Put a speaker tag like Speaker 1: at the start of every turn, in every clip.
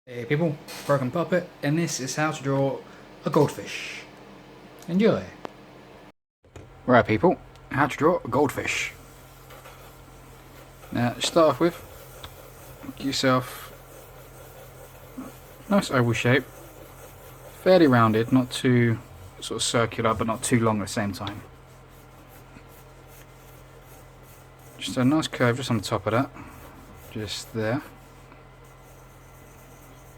Speaker 1: Hey people, Broken Puppet, and this is how to draw a goldfish. Enjoy! Right people, how to draw a goldfish. Now start off with, get yourself a nice oval shape, fairly rounded, not too sort of circular but not too long at the same time. Just a nice curve just on the top of that, just there.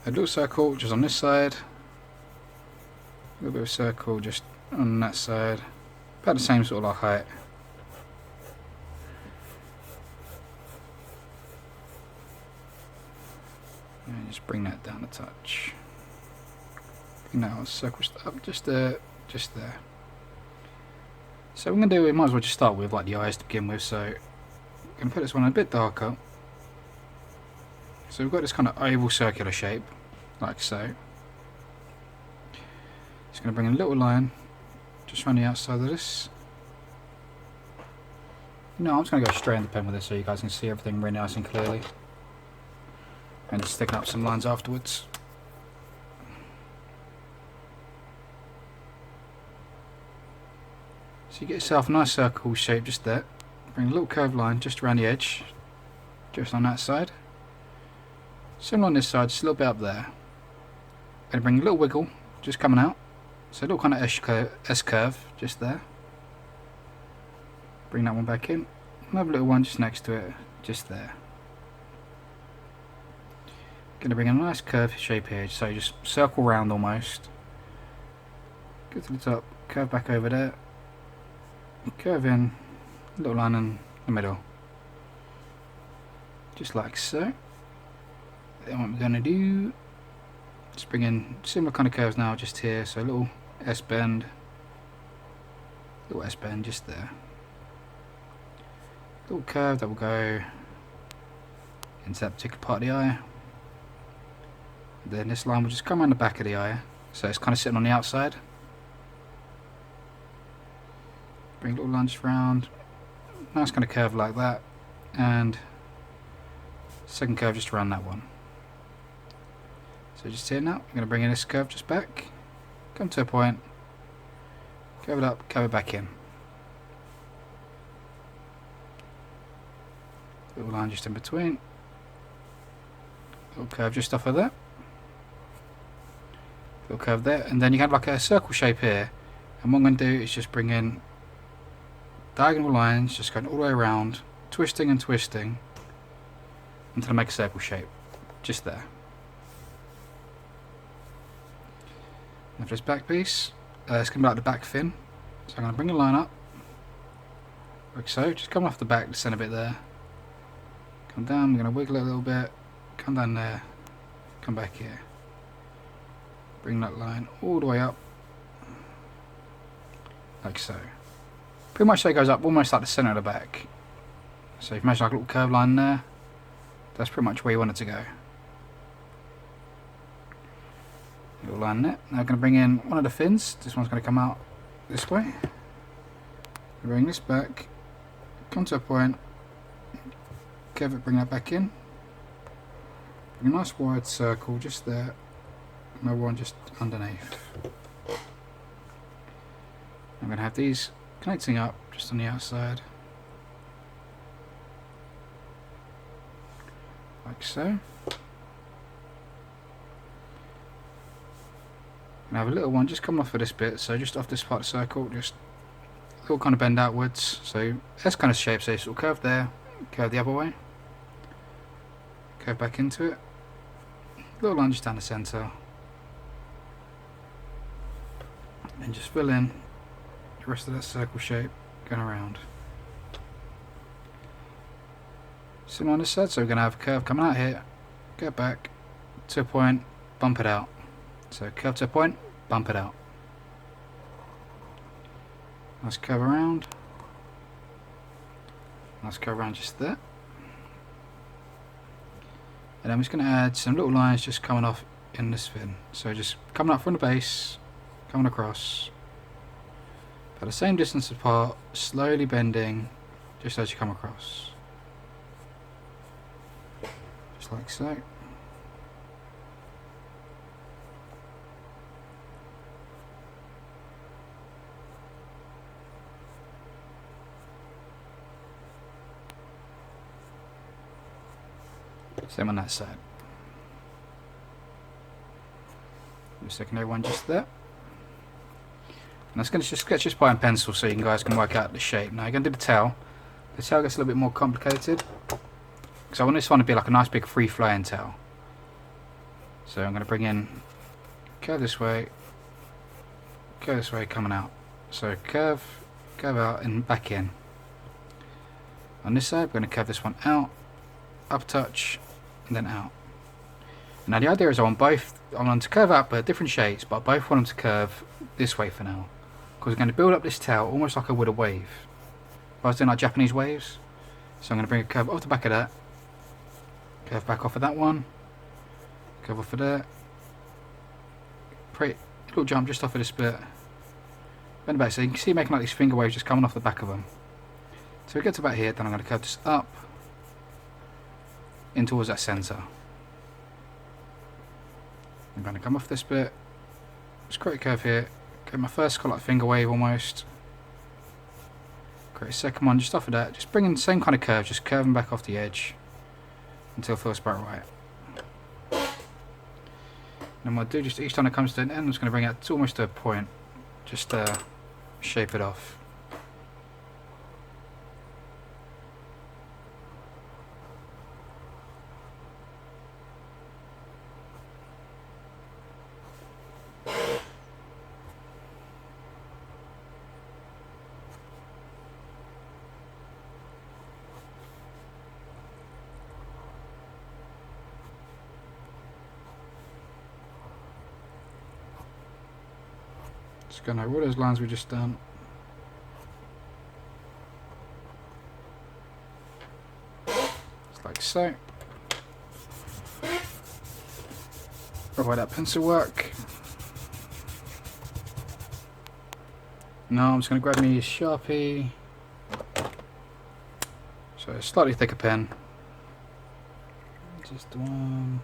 Speaker 1: A little circle just on this side, a little bit of circle just on that side, about the same sort of like height. And just bring that down a touch. Bring that whole circle up just there, just there. So we're going to do, we might as well just start with like the eyes to begin with, so I'm going to put this one a bit darker. So we've got this kind of oval circular shape, like so. Just going to bring a little line just around the outside of this. No, I'm just going to go straight in the pen with this so you guys can see everything really nice and clearly. And just sticking up some lines afterwards. So you get yourself a nice circle shape just there. Bring a little curved line just around the edge, just on that side. Similar on this side, just a little bit up there. And bring a little wiggle just coming out. So a little kind of S curve just there. Bring that one back in. Another little one just next to it, just there. Going to bring a nice curved shape here, so just circle round almost. Go to the top, curve back over there. Curve in, little line in the middle. Just like so. Then what we're going to do, just bring in similar kind of curves now just here, so a little S bend just there. Little curve that will go into that particular part of the eye. Then this line will just come around the back of the eye, so it's kind of sitting on the outside. Bring a little line just round, nice kind of curve like that, and second curve just around that one. So just here now, I'm going to bring in this curve just back, come to a point, curve it up, curve it back in. Little line just in between, little curve just off of that, little curve there, and then you have like a circle shape here. And what I'm going to do is just bring in diagonal lines, just going all the way around, twisting and twisting until I make a circle shape, just there. And for this back piece, it's going to be like the back fin, so I'm going to bring a line up, like so, just coming off the back, the centre bit there. Come down, I'm going to wiggle it a little bit, come down there, come back here. Bring that line all the way up, like so. Pretty much so it goes up almost like the centre of the back. So if you imagine like a little curved line there, that's pretty much where you want it to go. Little line there. Now we're going to bring in one of the fins. This one's going to come out this way. Bring this back, come to a point, curve it, bring that back in. Bring a nice wide circle just there, another one just underneath. I'm going to have these connecting up just on the outside, like so. And I have a little one just coming off of this bit, so just off this part of the circle, just a little kind of bend outwards. So S kind of shape, so it's sort of curve there, curve the other way, curve back into it, little line just down the centre, and just fill in the rest of that circle shape going around. Similar on this side, so we're going to have a curve coming out here, go back to a point, bump it out. So curve to a point, bump it out. Nice curve around. Nice curve around just there. And I'm just going to add some little lines just coming off in this fin. So just coming up from the base, coming across. About the same distance apart, slowly bending just as you come across. Just like so. Same on that side. The secondary one just there. And that's going to just sketch this by in pencil so you guys can work out the shape. Now you're going to do the tail. The tail gets a little bit more complicated because I want this one to be like a nice big free flowing tail. So I'm going to bring in, curve this way, coming out. So curve out and back in. On this side, we're going to curve this one out, up touch, and then out. Now the idea is I want them to curve out but different shapes, but I both want them to curve this way for now. Because we're going to build up this tail almost like I would a wave. If I was doing like Japanese waves. So I'm going to bring a curve off the back of that. Curve back off of that one. Curve off of there. Pretty little jump just off of this bit. Bend back so you can see making like these finger waves just coming off the back of them. So we get to about here, then I'm going to curve this up in towards that centre. I'm going to come off this bit, just create a curve here, get my first like finger wave almost, create a second one just off of that, just bring in the same kind of curve, just curving back off the edge until it feels about right. And what I'll do, just each time it comes to an end, I'm just going to bring it to almost to a point, just shape it off. Just going over all those lines we just done. Just like so. Provide that pencil work. Now I'm just going to grab me a Sharpie. So a slightly thicker pen. Just one.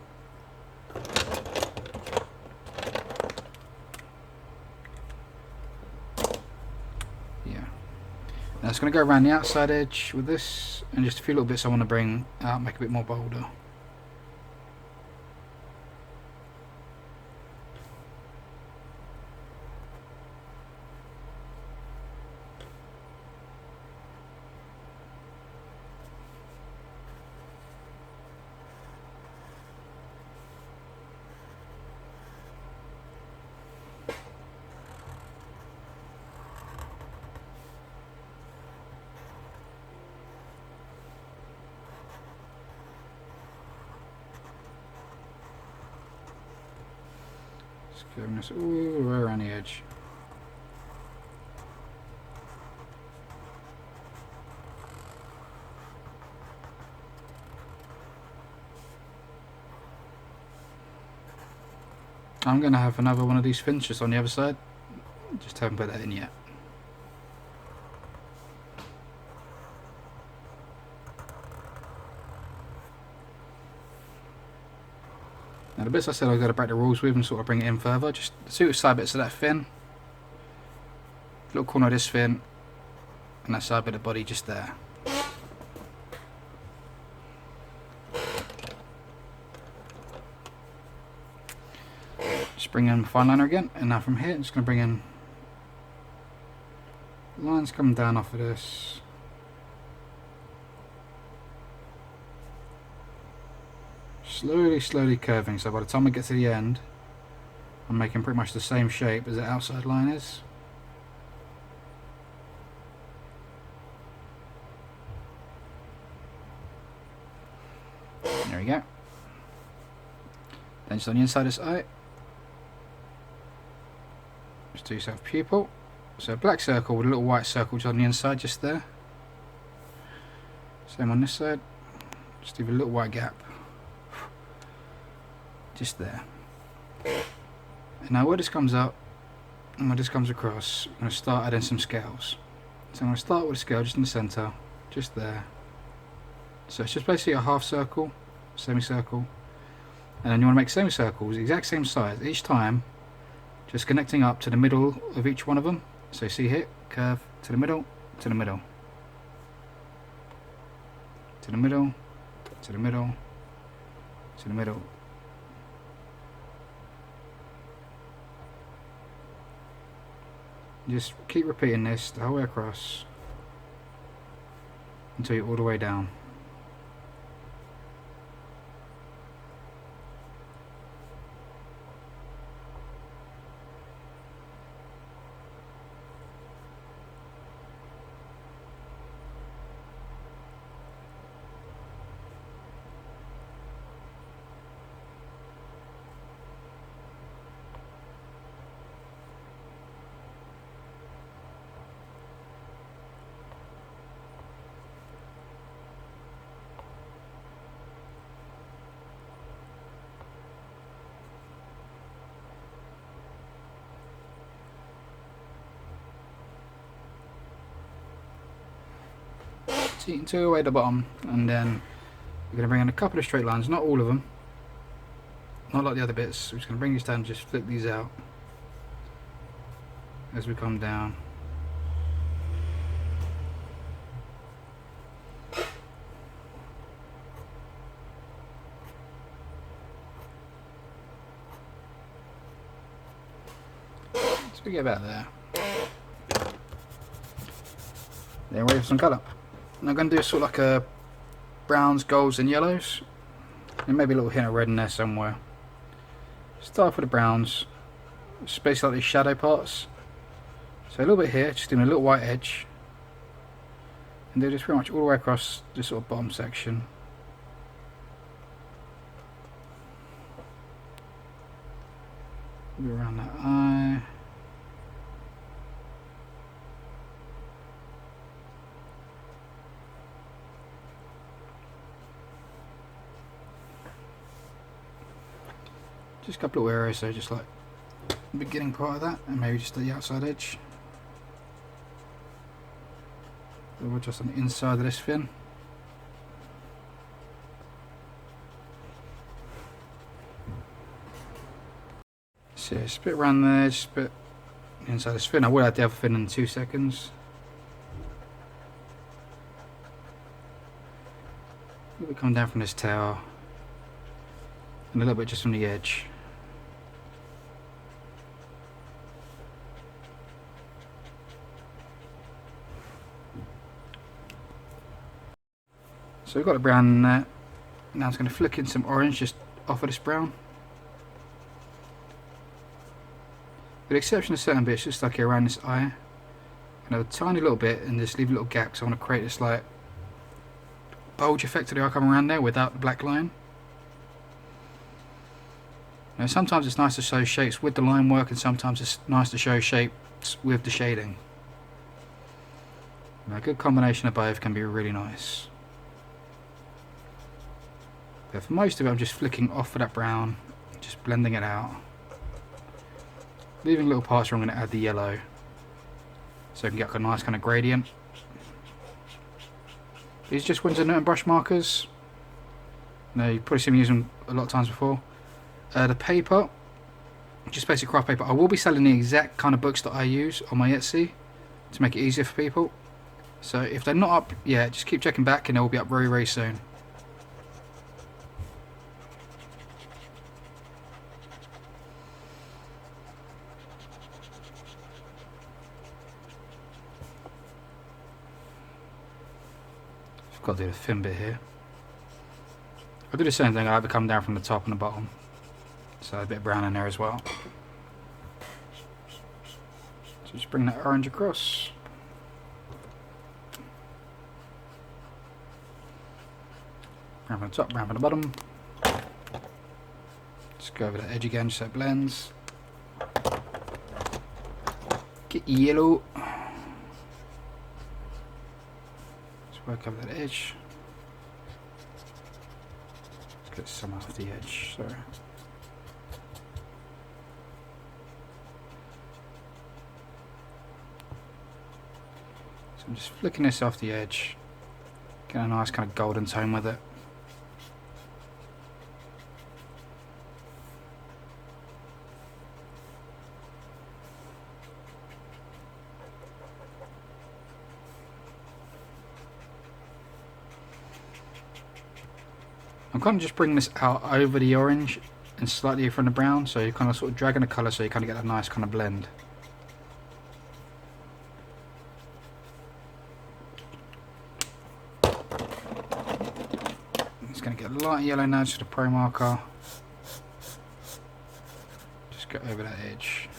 Speaker 1: Now it's going to go around the outside edge with this, and just a few little bits I want to bring out, make a bit more bolder. Giving us all around the edge. I'm going to have another one of these fins just on the other side. Just haven't put that in yet. Now the bits I said I've got to break the rules with and sort of bring it in further, just the two side bits of that fin, little corner of this fin, and that side bit of the body just there. Just bring in fine liner again, and now from here I'm just going to bring in lines coming down off of this. Slowly curving, so by the time I get to the end I'm making pretty much the same shape as the outside line is. There we go. Then just on the inside of this eye, just do yourself pupil. So a black circle with a little white circle just on the inside, just there. Same on this side, just leave a little white gap. Just there. And now where this comes up and where this comes across, I'm going to start adding some scales. So I'm going to start with a scale just in the centre, just there. So it's just basically a half circle. semicircle. And then you want to make semicircles the exact same size each time, just connecting up to the middle of each one of them. So see here, curve to the middle, to the middle, to the middle, to the middle, to the middle. Just keep repeating this the whole way across until you're all the way down. So you can take away the bottom, and then we're going to bring in a couple of straight lines, not all of them, not like the other bits. We're just going to bring these down, just flip these out as we come down. So we get about there. Then we have some colour. And I'm going to do sort of like a browns, golds and yellows, and maybe a little hint of red in there somewhere. Start off with the browns, just basically like these shadow parts. So a little bit here, just doing a little white edge, and do this pretty much all the way across this sort of bottom section. Maybe around that eye. Just a couple of areas, so just like the beginning part of that, and maybe just the outside edge. So we're just on the inside of this fin. So just a bit around there, just a bit inside this fin. I will add the other fin in 2 seconds. A little bit coming down from this tail, and a little bit just from the edge. So we've got the brown in there. Now I'm just going to flick in some orange just off of this brown. With the exception of certain bits, just like here around this eye. And have a tiny little bit and just leave a little gap, so I want to create this like bulge effect to the eye coming around there without the black line. Now sometimes it's nice to show shapes with the line work, and sometimes it's nice to show shapes with the shading. Now, a good combination of both can be really nice. But for most of it, I'm just flicking off of that brown, just blending it out. Leaving little parts where I'm going to add the yellow, so I can get a nice kind of gradient. These are just Winsor Newton brush markers. Now, you've probably seen me use them a lot of times before. The paper, just basic craft paper. I will be selling the exact kind of books that I use on my Etsy to make it easier for people. So if they're not up yet, just keep checking back and they will be up very, very soon. I've got to do the thin bit here. I'll do the same thing. I have it come down from the top and the bottom, so a bit of brown in there as well. So just bring that orange across. Brown from the top, brown from the bottom. Just go over the edge again so it blends. Get yellow. Just work over that edge. Let's get some off the edge, sorry. So I'm just flicking this off the edge, get a nice kind of golden tone with it. I'm kind of just bringing this out over the orange and slightly from the brown, so you're kind of sort of dragging the colour so you kind of get a nice kind of blend. It's going to get a light yellow now just with a pro marker. Just go over that edge.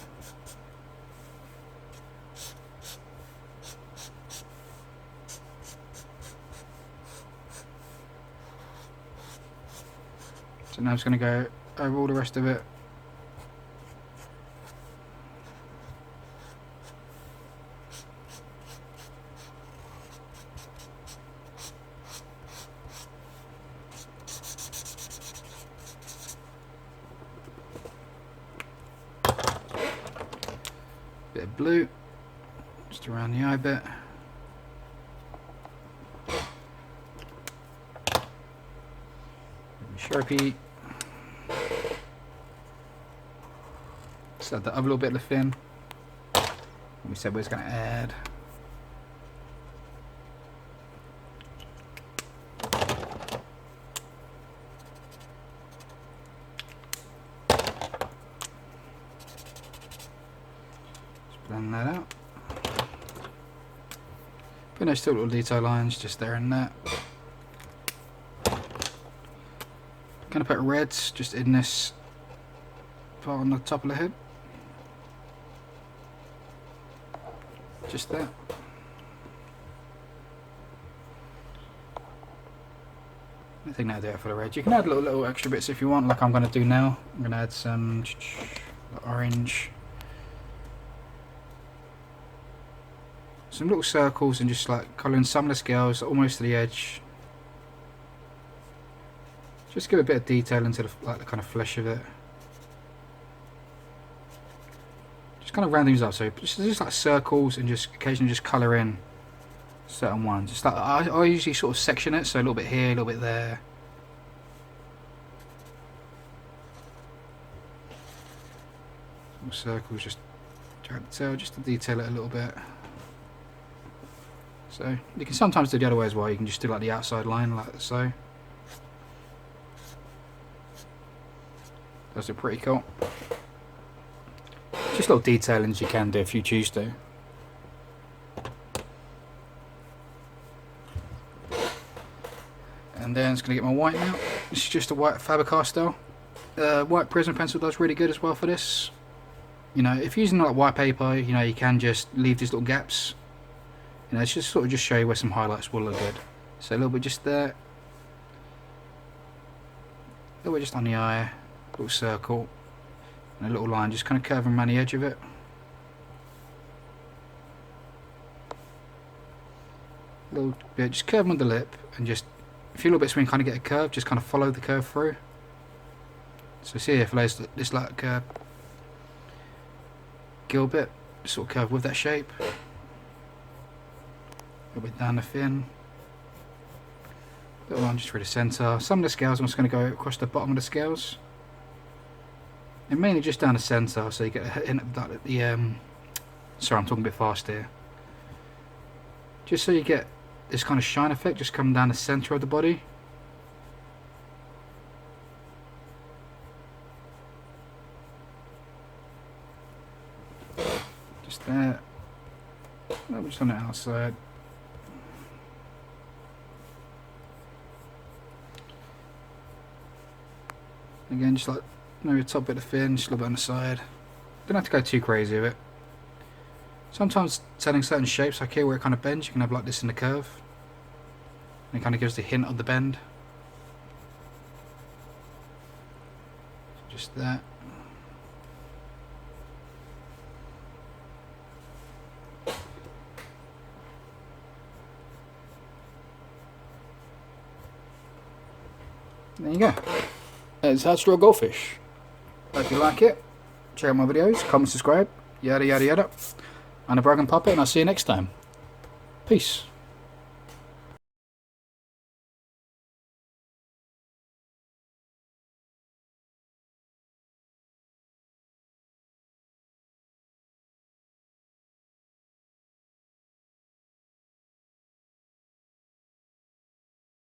Speaker 1: So now I'm just going to go over all the rest of it. Bit of blue, just around the eye bit. Sharpie. Just add that other little bit of the fin. We said we was going to add. Just blend that out. But no, still little detail lines just there and there. Gonna put reds just in this part on the top of the head. Just there. I think that'll do it for the red. You can add little extra bits if you want, like I'm gonna do now. I'm gonna add some orange. Some little circles and just like colouring some of the scales almost to the edge. Just give a bit of detail into the kind of flesh of it. Just kind of round things up, so just like circles and just occasionally just colour in certain ones. Just like I usually sort of section it, so a little bit here, a little bit there. Little circles, just drag the tail, just to detail it a little bit. So you can sometimes do the other way as well. You can just do like the outside line, like so. Those are pretty cool. Just little detailings you can do if you choose to. And then it's going to get my white now. This is just a white Faber-Castell. White Prism pencil does really good as well for this. You know, if you're using like white paper, you know, you can just leave these little gaps. You know, it's just sort of just show you where some highlights will look good. So a little bit just there. A little bit just on the eye. Little circle and a little line just kind of curving around the edge of it. A little bit just curve on the lip, and just if you're a little bit swing, kind of get a curve, just kind of follow the curve through. So see if there's this like gill bit, just sort of curve with that shape. A little bit down the fin. Little one just through the centre. Some of the scales I'm just going to go across the bottom of the scales. And mainly just down the centre, so you get a hint of that at the sorry, I'm talking a bit fast here. Just so you get this kind of shine effect just coming down the centre of the body. Just there. That was on the outside. Again, just like maybe the top bit of the fin, just a little bit on the side. Don't have to go too crazy with it. Sometimes setting certain shapes, like here where it kind of bends, you can have like this in the curve. And it kind of gives the hint of the bend. Just that. There you go. That's how to draw a goldfish. Hope you like it. Check out my videos, comment, subscribe, yada yada yada. I'm a Broken Puppet, and I'll see you next time. Peace.